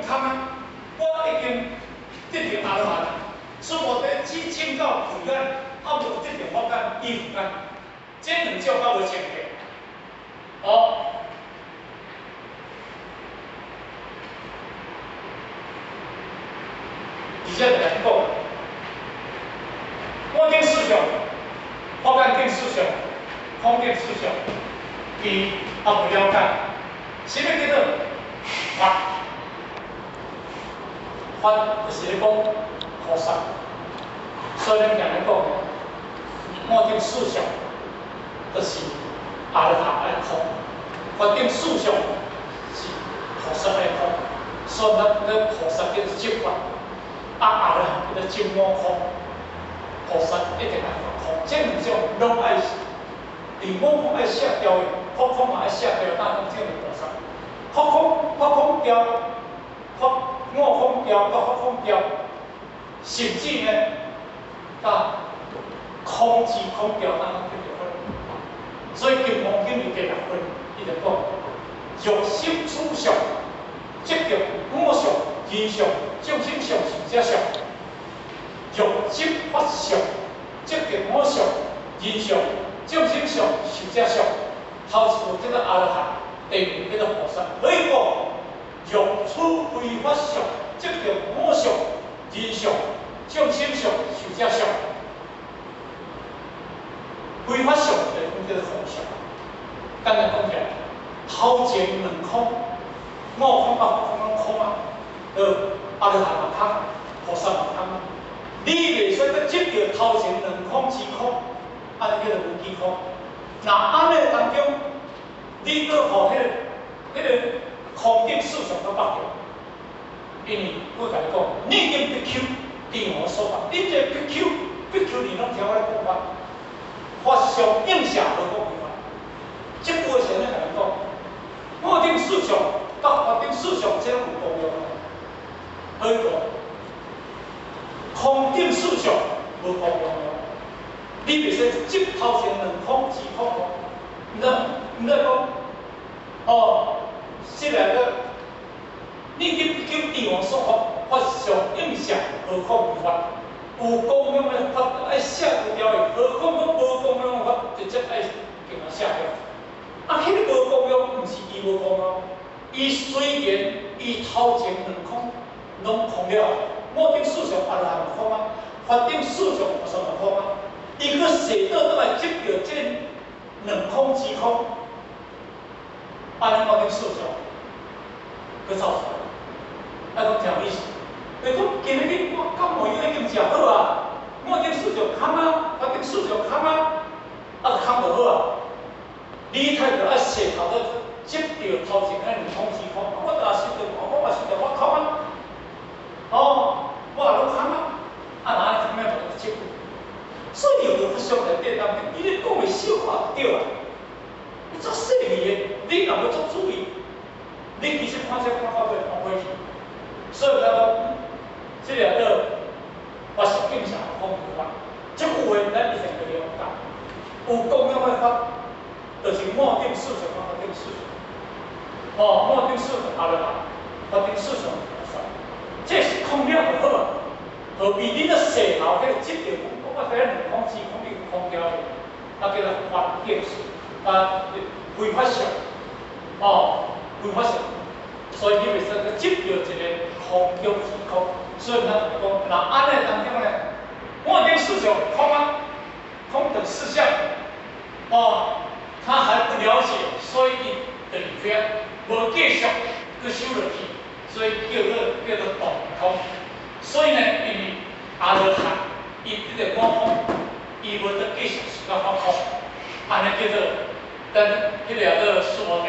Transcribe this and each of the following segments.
康啊，我已经得到阿罗汉了，所以我得只证到彼岸，啊无得到法间依附间，这两种我无前提。哦。而且就来讲，我定思想，法间定思想，空定思想，伊也无了解，什么叫做法？法就是咧讲菩萨，所以咱讲咧讲，我定思想，就是阿罗汉爱空，法定思想是菩萨爱空，所以咱菩萨叫做执法。阿罗汉叫做证我空，菩萨一定爱空，这两种拢爱，连我空爱下掉的，法空嘛爱下掉，当然这个菩萨，法空掉，我空掉，甲法空掉，甚至呢，甲空之空掉，当然就分。所以金刚经里第六分，伊就讲：若心处相，即叫我相、人相、众生相、寿者相；若执法相，即叫我相、人相、众生相、寿者相。头一步叫做阿罗汉，第二步叫做菩萨。可以讲，若处非法相，即叫我相、人相、众生相、寿者相。非法相就叫做空相。简单讲起来，头前两空，我空甲法空空啊，阿罗汉嘛空，菩萨嘛空。你袂使搁执着头前两空之空，安尼叫做无记空。那安尼当中，你搁互迄个空境思想搁绑着，因为我甲你讲，你已经必求对我说法，你这必求你拢听我咧讲法，法上应下何况违法？这句话是咧甲你讲，我定思想甲法定思想这有共用的，可以讲空定思想无共用的，你袂使执头前两空之空哦，毋得讲哦，即个个你必求对我说法，法上应下何况违法？有共用的法爱写不掉的，何况讲无共用的法直接爱给它写掉。啊，迄个无共用，毋是伊无共用，伊虽然伊头前两空拢空了，我定思想阿罗汉空啊，法定思想菩萨空啊，伊个写到倒来执着这两空之空，安尼我定思想，佮走出来，啊，讲啥意思？就讲今日我感冒药已经食好啊，我定思想空啊，法定思想空啊，啊，空无好啊。你睇着爱写头到执着头前迄两空之空，我也是着，我嘛是着我空啊，哦，我也拢空啊，啊哪会空了就执？所以有法上来对当中，伊咧讲的小话对啊，你做细微的，你若要做注意，你其实看这看到尾看回去，所以讲，这个个法上应下空无法，这句话咱一定要了解，有共用的法。就是我定思想，法定思想，哦，我定思想阿罗汉，法定思想菩萨，这是空了就好啊。何必你咧细头迄个执着？我睇两空之空已经空掉的，啊叫做法定啊非法相，哦，非法相，所以你袂使去执着一个空叫之空。所以咱就讲，那安尼当中咧，我定思想空啊，空等四相，哦。他还不了解，所以等于无继续去修落去，所以叫做懂空。所以呢，因为阿罗汉伊这个我空，伊无得继续是个法空，安尼叫做咱迄个个说的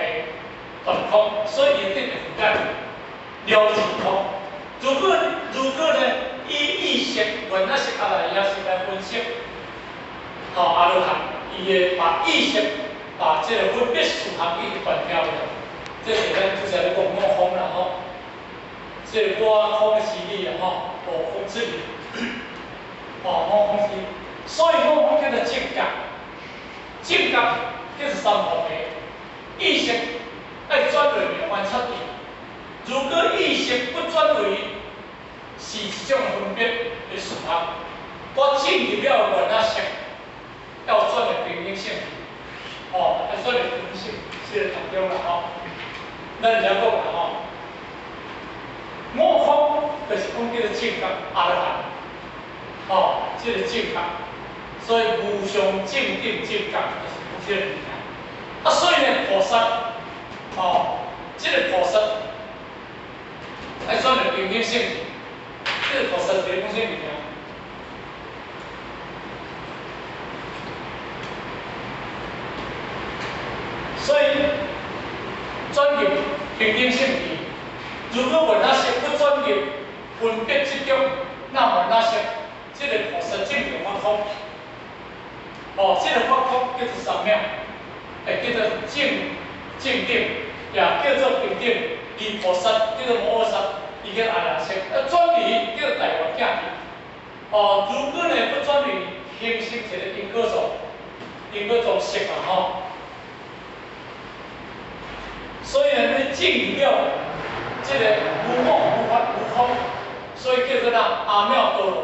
懂空，所以伊这个不干了解空。如果呢，伊意识原来是阿赖耶识来分析，好阿罗汉伊会把意识。把这个分别属行给断掉了，这是咱就是来讲我空了吼，这个我空的是你了吼，我空是你，哦我空是你，所以我空叫做正觉，正觉就是三方面，意识爱转落来观察点，如果意识不转为是一种分别的事项，我进入了原仔式，要转的平衡性，要转的平衡性，这个重点啦咱了讲啦五方就是讲叫做正觉阿罗汉，这个正觉，所以无上正定正觉就是讲这个物件。所以呢，菩萨，这个菩萨要转的平衡性，这个菩萨是讲什么物件？所以转入平衡性体。如果原仔式不转入分别执着，那原仔式这个菩萨正定法空，这个法空叫做三藐，叫做正定，也叫做平定。而菩萨叫做摩诃萨，伊叫阿赖式，转移叫做大圆镜。如果呢不转移形成一个因果状，因果状式所以呢，你进入了这个无我、无法、无空，所以叫做阿妙多罗，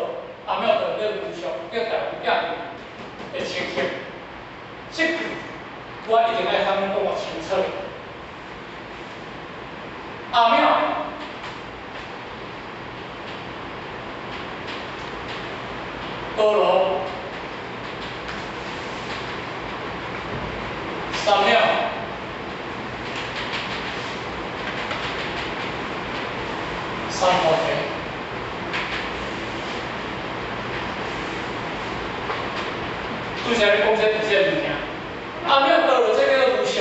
阿妙多罗叫无常，叫大圆镜的情形。这句我一定要他们跟我清楚。阿妙多罗三藐三菩提，拄则咧讲这物件，阿妙多罗这个无常，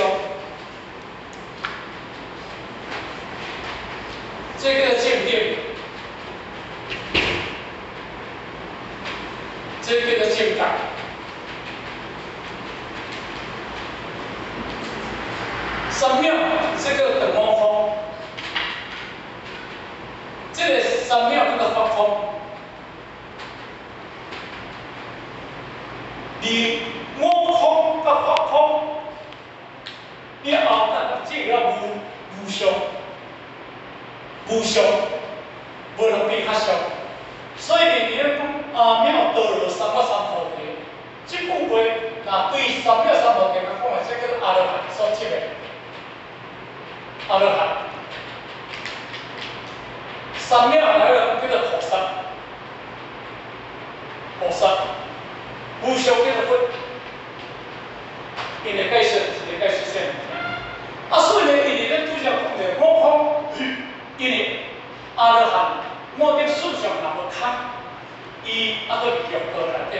这个正定，这个正觉，三藐这个等悟空。这个三藐叫做法空，而悟空甲法空了后，咱进入无常，无常无能比较常，所以你咧讲阿妙多罗三藐三菩提，这句话若对三藐三菩提来讲，这叫做阿罗汉所证的阿罗汉。三藐来了叫做菩萨，菩萨无常叫做佛，因为解释是个解释性。所以呢，因为咱拄则讲的悟空，因为阿罗汉我哋思想若无空，伊搁入道内底，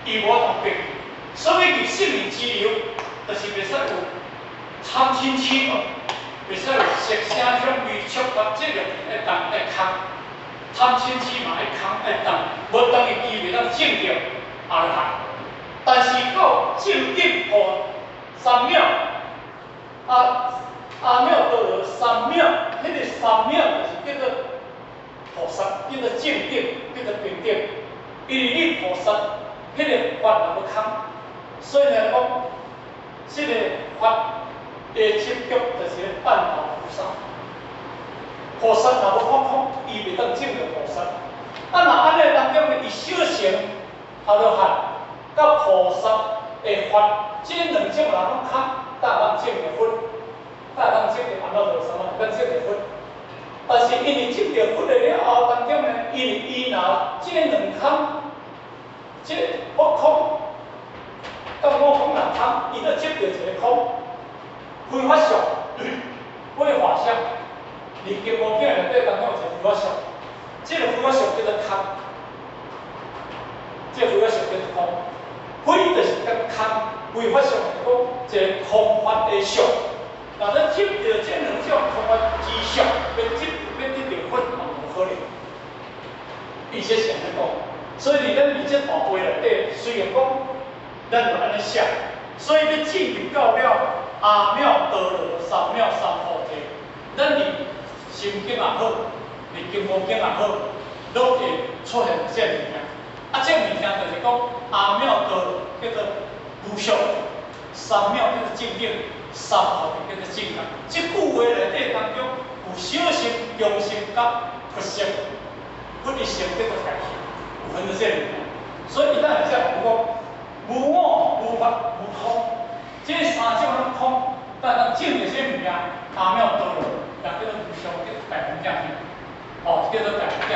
伊无同别，所以入生命之流，就是袂使有贪嗔痴慢。袂使有色声香味触觉这种会当会空，贪嗔痴嘛会空会当，无当伊意味咱证着阿罗汉。但是到正定破三藐，阿妙多罗三藐，迄个三藐就是叫做菩萨，叫做正定，叫做平定。因为你菩萨，迄个法若无空，所以来讲，这个法。执着就是半道菩萨，菩萨若无法空，伊袂当证着菩萨。若安尼当中伊小乘阿罗汉甲菩萨的法，这两种人拢空，才能证着佛，才能证着阿弥陀佛嘛，咱证着佛。但是因为证着佛了后当中呢，因为伊若这两空，这法空，甲悟空若空，伊就证着一个空。非法相，非法相，而经无经内底当中有一个非法相，这个非法相叫做空，这个非法相叫做空，非就是甲空，非法相是讲一个空法的相。但咱执着这两种空法之相，要得着佛嘛无可能。伊这是安尼讲，所以咱伫这大会内底，虽然讲咱就安尼想，所以要进入到了。阿妙多罗三藐三菩提，咱伫心经也好，伫经无经也好，都会出现这物件。这物件就是讲阿妙多罗叫做无常，三藐叫做正定，三号就叫做正觉。即句话内底当中有小心、中心、甲不实，不一心叫做大心，有分到这里面。所以咱会讲无我、无法、无空，这三种拢空，但咱证这些物件，阿妙多了，也叫做无常，叫做大空正念。哦，叫做大空正念，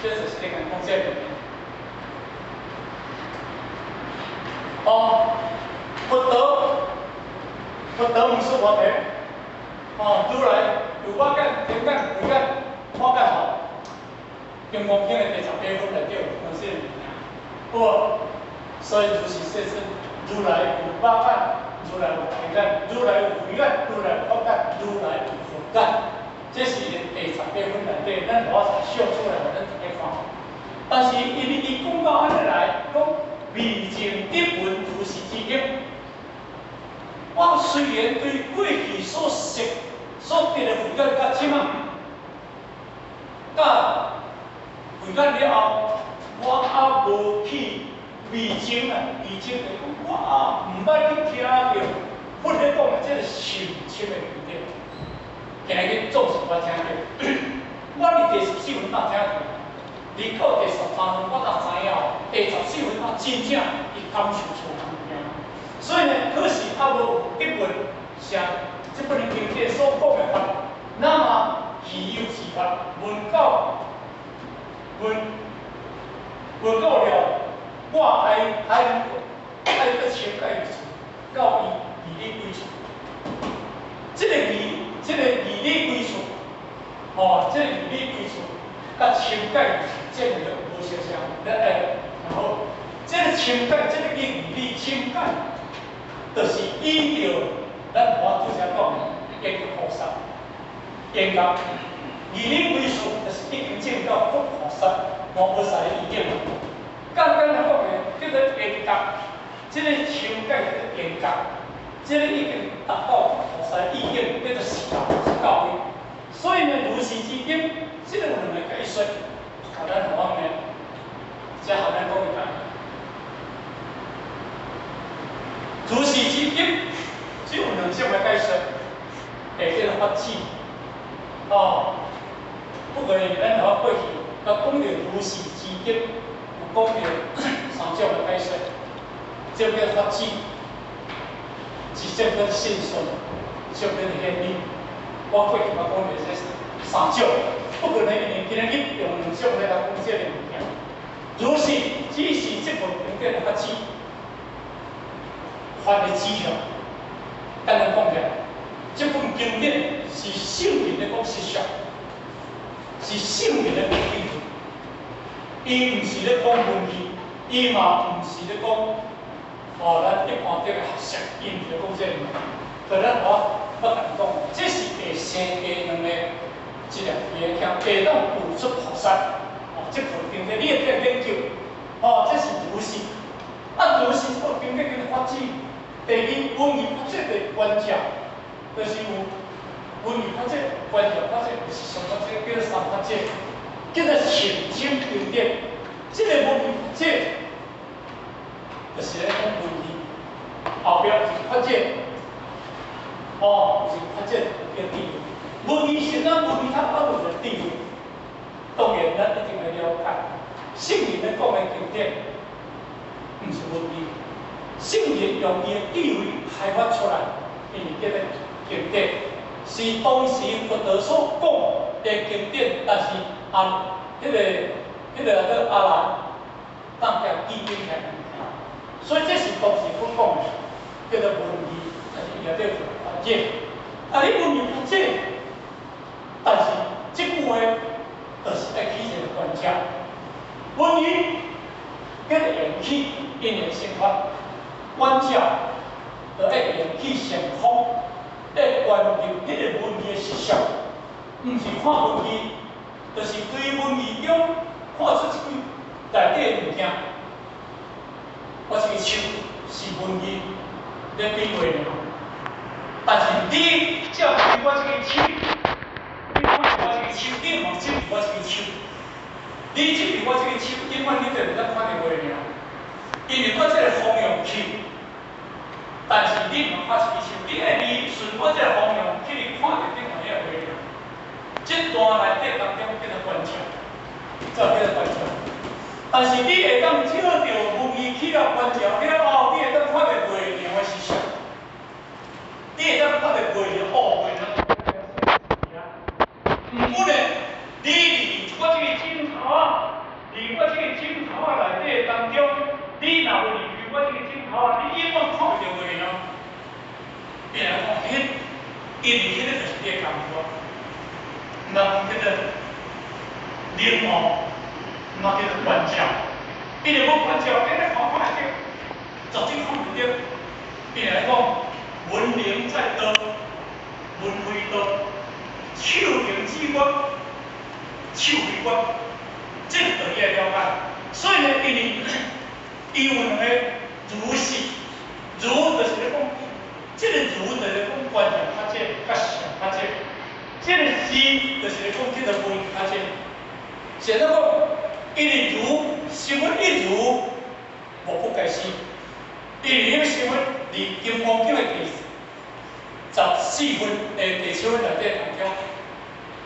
这就是这个空这里面。哦，佛陀唔是我哋，哦，如来有我感、天感、慧感、我感好，用光经的第十八分来叫有这物件。不，所以就是说是如来有我感，如来有天感，如来有慧感，如来有我感，如来有佛感。这是第十八分内底，咱我才秀出来，咱大家看。但是因为伊讲到安尼来，讲未证得闻如是之境。我虽然对过去所识、所得的慧感，甲即仔，甲慧感了后，我还无去未证啊，未证就讲我唔捌去听到，不能讲的这个深深的慧点。今日总是我听到，我伫第14分哪听到，你到第13分我才知影，第14分我真正伊感受出来物件。所以呢，可是还无得闻像这本经典所讲的法，那么其有是法，闻到了，我还个情感到义理归处，这个义理归处，哦，这个义理归处，甲情感这个无相像，然后这个情感，这个义理情感，就是依照咱我拄则讲的严格菩萨，严格义理归处，就是已经证到佛菩萨无菩萨的意见。简单来讲呢，叫做严格，这个情感叫做严格，这个已经达到菩萨意见，叫做是到位。所以呢，如是之境，这个有两个解说，好咱台湾呢，即好咱讲一下。如是之境，只有两种的解说，第一个法智，哦，不过咱台湾过去，甲讲到如是之境。讲到三种的解说，这叫法智，一种叫信顺，一种叫显理。我过去讲到这三种，不过呢，今日用两种来讲这个物件。如是只是这份经典的法智，法的指向。简单讲起来，这份经典是圣人的讲实相，是圣人的讲理论。伊毋是咧讲文字，伊嘛毋是咧讲，咱一般这个学识，伊毋是咧讲这个物件。所以咱我甲你讲，这是第生下两个这个也向地动悟出菩萨，这部经典你也要研究，这是如是。如是这部经典叫做法智。第二，文艺法智的关键，就是有文艺法智、关键法智、是上法智，叫做三法智。叫做澄清经典，这个文字就是咧讲文字，后边是法界，是法界叫地位。文字是咱文字它包含的地位，当然咱一定要了解。圣人咧讲的经典，毋是文字，圣人用伊的地位开发出来，因为这个经典是当时佛陀所讲的经典，但是迄个阿兰当下记录起来，所以这是当时佛讲的，叫做文字，但是也叫做法界。你文字法界，但是这句话就是要起一个关键，文字叫做缘起，因缘生发，关键就要缘起成空，要关入迄个文字的实相，毋是看文字。就是对文字中看出一句内底的物件，我这个手是文字咧比划尔，但是你只要对我这个手，你看我这个手，你望这我这个手，你这对我这个手，永远你就袂当看到我尔，因为我这个方向手，但是你望我这个手，你爱你我这个方向去看着顶面个画面，这段内底当中叫做关照，这叫做关照。但是你会当照着文字去了关照了后，你会当看到画面的实相，你会当看到画面哦，画面。唔过呢，你离我这个镜头啊，离我这个镜头啊内底当中，你若有离开我这个镜头啊，你永远看不到画面哦。变来讲，因为迄个就是你的感觉，唔通叫做领悟，唔通叫做关照。因为我关照，你咧看看来着，就真看唔到。变来讲，文灵在道，文非道。手灵之骨，手非骨，这个道理要了解。所以呢，因为伊有两个如是，如就是咧讲，这个如就是咧讲观念发展甲思想发展，这个是就是咧讲这个文发展。现在讲，因为如新闻一如，无不该死，因为迄个新闻离金光经的14分第7分内底当中，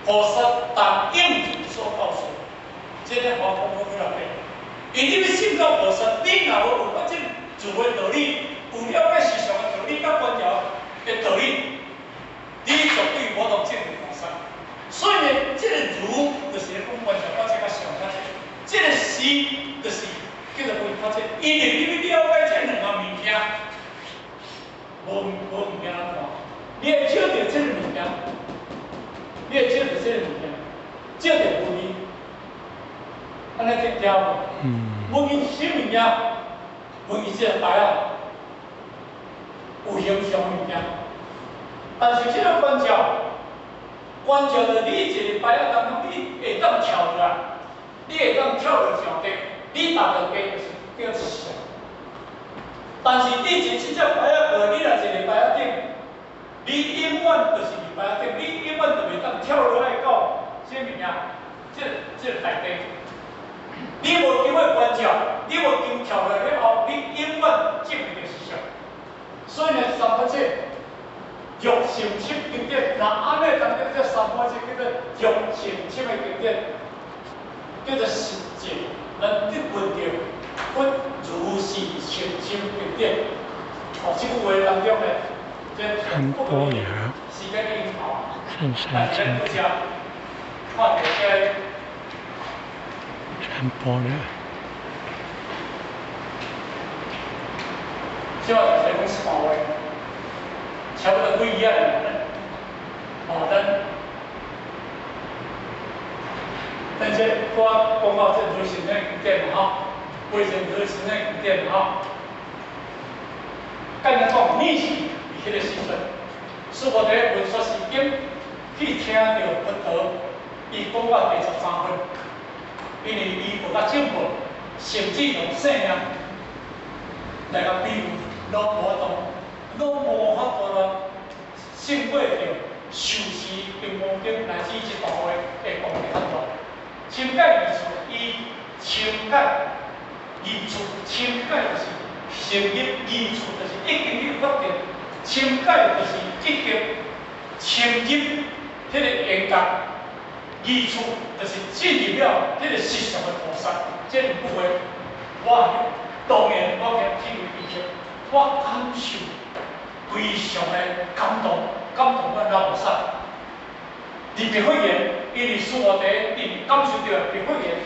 菩萨答应所告诉，这个我讲过几落遍。因你要信到菩萨，你若无有发展自的道理，有了解思想的道理、甲观照的道理，你绝对无当证明菩萨。所以呢，这个如就是咧讲观照发展甲思想发展，这个是就是叫做文发展。因为你要了解这两个物件，无物件安怎？你会照着这个物件，你会照着这个物件，照着文字，安尼去调无？文字什物件？文字这个牌啊，有形象物件，但是这个关照，关照着你一个牌啊当中，你会当跳出来，你会当跳落上底，你达到嘅就是叫一项。但是你一只牌啊，你若一个牌啊顶。你永远就是明白顶，你永远就袂当跳落来到这物件，这个内底。你无经过关照，你无经跳落来了后，你永远证明的是啥？所以呢，三法界欲成七经典，那安尼当中这三法界叫做欲成七的经典，叫做实际，能得分着分如是成七经典。哦，这句话当中呢。很多年，衬衫真看到这很多年。这是讲是话话，差不多不一样的。但是我讲到这流行的经典哈，为什么流行的经典哈？刚才讲逆袭。迄个时阵，苏博德文说是经去听到佛陀，伊讲到第13分，因为伊有甲进步，甚至用性命来甲比喻，拢无法度了胜过着受持金刚经乃至一大会的功力很大。情感艺术，伊情感艺术，情感就是成立艺术，就是一经去发展。深解就是一经深入迄个严格艺术，就是进入了迄个实相的菩萨。这两句话，我当然我给进入以前，我感受非常的感动咱老菩萨。而白佛言，因为苏摩地因感受到白佛言，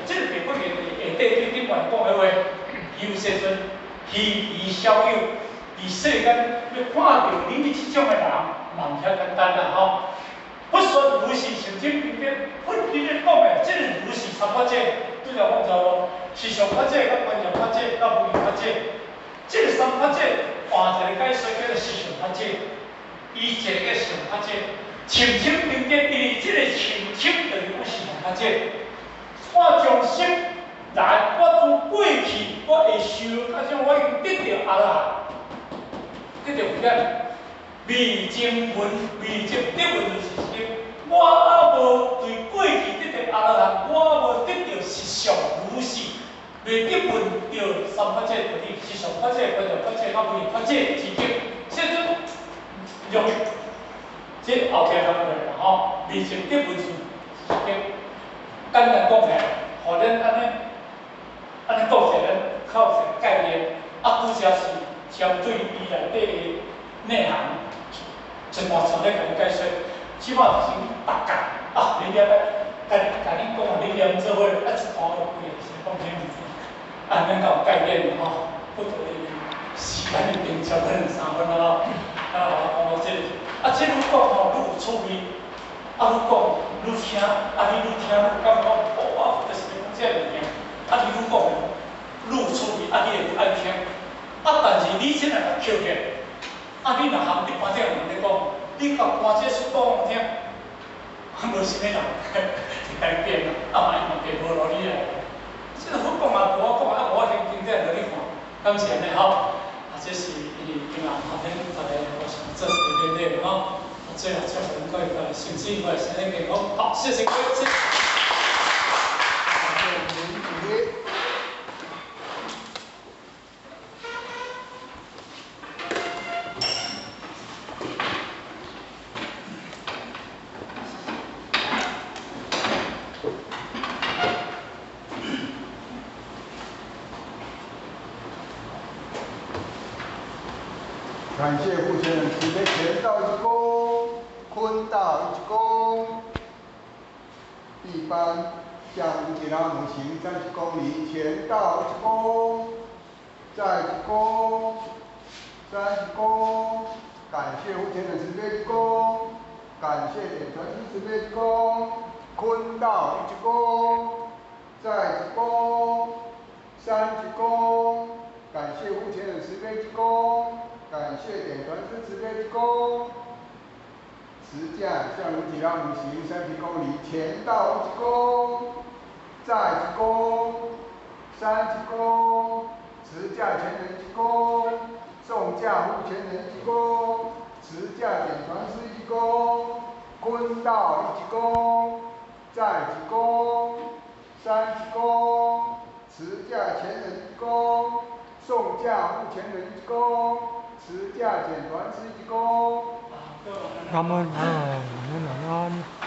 这个白佛言就是下底对顶面讲的话，有世尊，希夷小友。伫世间要看到你们这种的人，蛮遐简单啦吼。不说如是成真经典，我今日讲的这个如是三法界，对了讲就思想法界、甲观念法界、甲无明法界，这个三法界换一个解说叫做思想法界，伊一个叫想法界。成真经典，因为这个成真就是讲思想法界。我将心来，我从过去我会受，加上我已经得到阿拉。这就有点未证闻，未证得闻就是说，我还无对过去得到阿拉人，我还无得到实相如是，未得闻到三法界道理，实相法界、观照法界、甲无明法界之间，这种用这后天咱们来吼，未成的文字，简单讲起来，互咱安尼讲起来，靠一个概念，啊，拄则是针对伊内底的内涵，全部全咧甲你解说，起码是逐届啊，你了解，甲你讲啊，你念做伙，啊，一堂就几个是讲这物事，啊，免够有概念吼，不得已时间已经超过2、3分了吼，这个，啊，这愈讲吼愈有趣味，啊，愈讲愈听，啊，你愈听愈感觉哇，就是讲这物件，啊，你愈讲愈有趣味，啊，你会愈爱听，啊，但是你现在甲捡起来，啊，你若含你观众人咧讲，你甲观众说讲听，无啥物人会改变啦，啊，嘛伊嘛变无落你来。这个我讲啊，无我讲啊，无我听听在落你看，感谢你吼，啊，这是伊今日后天大家互相做一个练练吼，最后祝福各位身体快乐，身体健康，好，谢谢各位。感谢傅先生慈悲，前道一公，坤道一公。一般向乌吉拉姆行30公里，前道一公，再一公，30公。感谢傅先生慈悲一公，感谢点传师慈悲一公，坤道一公，再一公，30公。感谢傅先生慈悲一公。感谢点传师慈悲之功，持驾向如吉拉姆行30公里，前道一公，再一公，30公，持驾前人一公，送驾护前人一公，持驾点传师一公，坤道一公，再一公，30公，持驾前人一公，送驾护前人一公。持驾简传师一公。感恩啊，感恩。